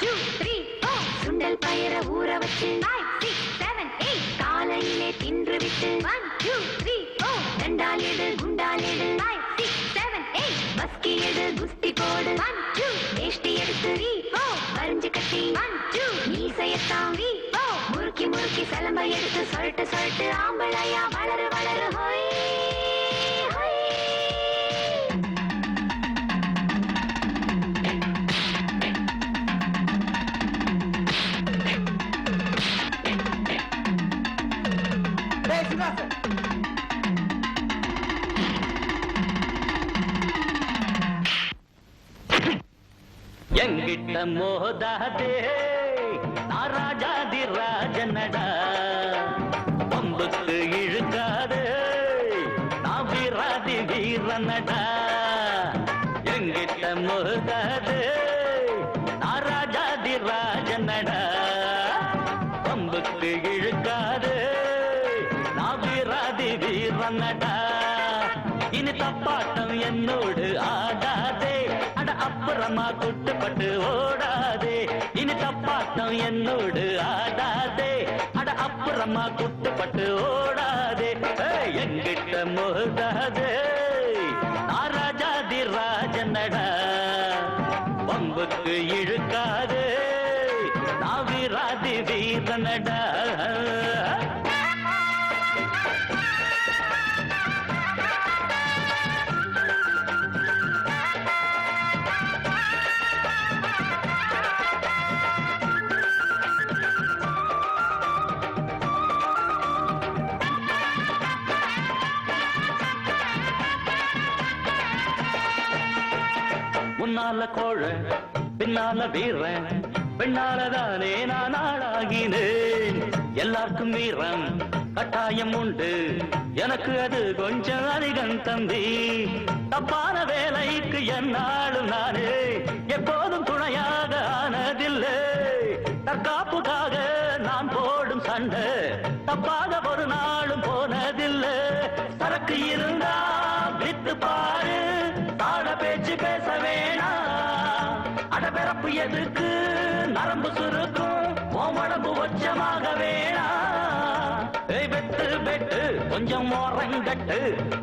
2 3 4 சுண்டல் பயிர ஊற வச்சு 5 6 7 8 காலையிலே தின்று விட்டு 1 2 3 4 தண்டால் எடு குண்டால் எடு 5 6 7 8 பஸ்கி எடு குஸ்தி போடு 1 2 வேஷ்டி எடுத்து 3 4 வரிஞ்சு கட்டி 1 2 மீசையத்தான் 3 4 முறுக்கி முறுக்கி சலம்ப எடுத்து சொல்லிட்டு சொல்லிட்டு ஆம்பளையா வளரு வளரு ஹோய் எங்கிட்ட மோதாதே நான் ராஜாதி ராஜனடா பம்புக்கு இழுக்காதே நான் வீராதி வீரனடா எங்கிட்ட மோதாதே நான் ராஜாதி ராஜனடா பம்புக்கு இழுக்காதே நான் வீராதி வீரனடா இனி தப்பாட்டம் என்னோடு ஆடாதே அட அப்புறமா குட்டுப்பட்டு ஓடாதே இனி தப்பாட்டம் என்னோடு ஆடாதே அட அப்புறமா குட்டுப்பட்டு ஓடாதே எங்கிட்ட மோதாதே நான் ராஜாதி ராஜனடா பம்புக்கு இழுக்காதே நான் வீராதி வீரனடா முன்னால கோழ பின்னால வீரன் பெண்ணாலதானே நான் ஆளாகினேன் எல்லாருக்கும் வீரம் கட்டாயம் உண்டு எனக்கு அது கொஞ்சம் அதிகம் தம்பி தப்பான வேலைக்கு என்னாலும் நானே எப்போதும் துணையாக ஆனதில்லை தற்காப்புக்காக நான் போடும் சண்டை தப்பாக ஒரு நாளும் போனதில்லை சரக்கு இருந்தா வித்து பாரு தாழ பேச்சு பேச வேணாம் அடபிறப்பு எதுக்கு நரம்பு சுருக்கும் உடம்பு ஒச்சமாக வேணாம் வெட்டு வெட்டு கொஞ்சம் மோரங்கட்டு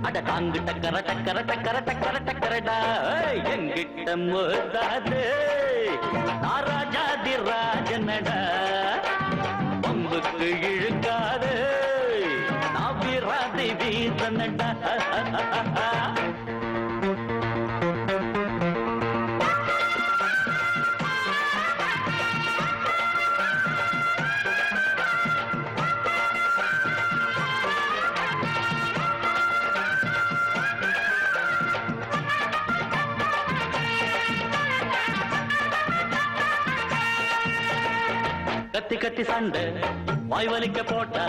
அட காங்கு டக்கர டக்கர டக்கர டக்கர டக்கரடா எங்கிட்ட மோதாது நான் ராஜாதி ராஜனடா பம்புக்கு இழுக்காது நான் வீராதி வீரனடா கத்தி கத்தி சண்டை வாய் வலிக்க போட்டா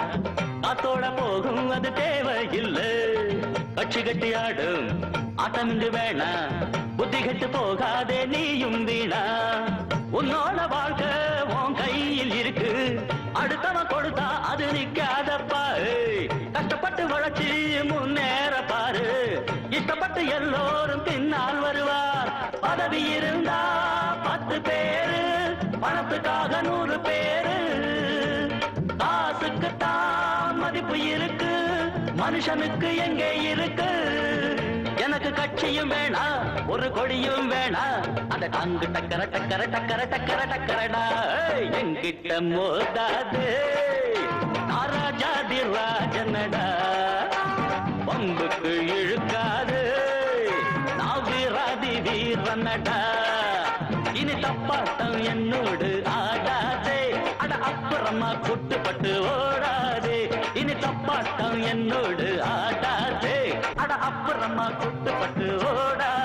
காத்தோட போகும் அது தேவையில்லை கட்சி கட்டி ஆடும் ஆட்டம் இங்கு வேணா புத்தி கட்டு போகாதே நீயும் வீணா உன்னோட வாழ்க்கை உன் கையில் இருக்கு அடுத்தவன் கொடுத்தா அது நிக்காதப்பா கஷ்டப்பட்டு வளர்ச்சி முன்னேற பாரு இஷ்டப்பட்டு எல்லோரும் பின்னால் வருவார் பதவி இருந்தா 10 பேரு பணத்துக்காக 100 பேரு காசுக்கு தான் மதிப்பு இருக்கு மனுஷனுக்கு எங்கே இருக்கு எனக்கு கட்சியும் வேணா ஒரு கொடியும் வேணா அந்த தாங்கு டக்கர டக்கர டக்கர டக்கர டக்கரடா எங்கிட்ட மோதாது நான் ராஜாதி ராஜனடா பம்புக்கு இழுக்காது நான் வீராதி வீரனடா இனி தப்பாட்டம் என்னோடு ஆடாதே அட அப்புறமா குட்டுப்பட்டு ஓடாதே இனி தப்பாட்டம் என்னோடு ஆடாதே அட அப்புறமா குட்டுப்பட்டு ஓடாதே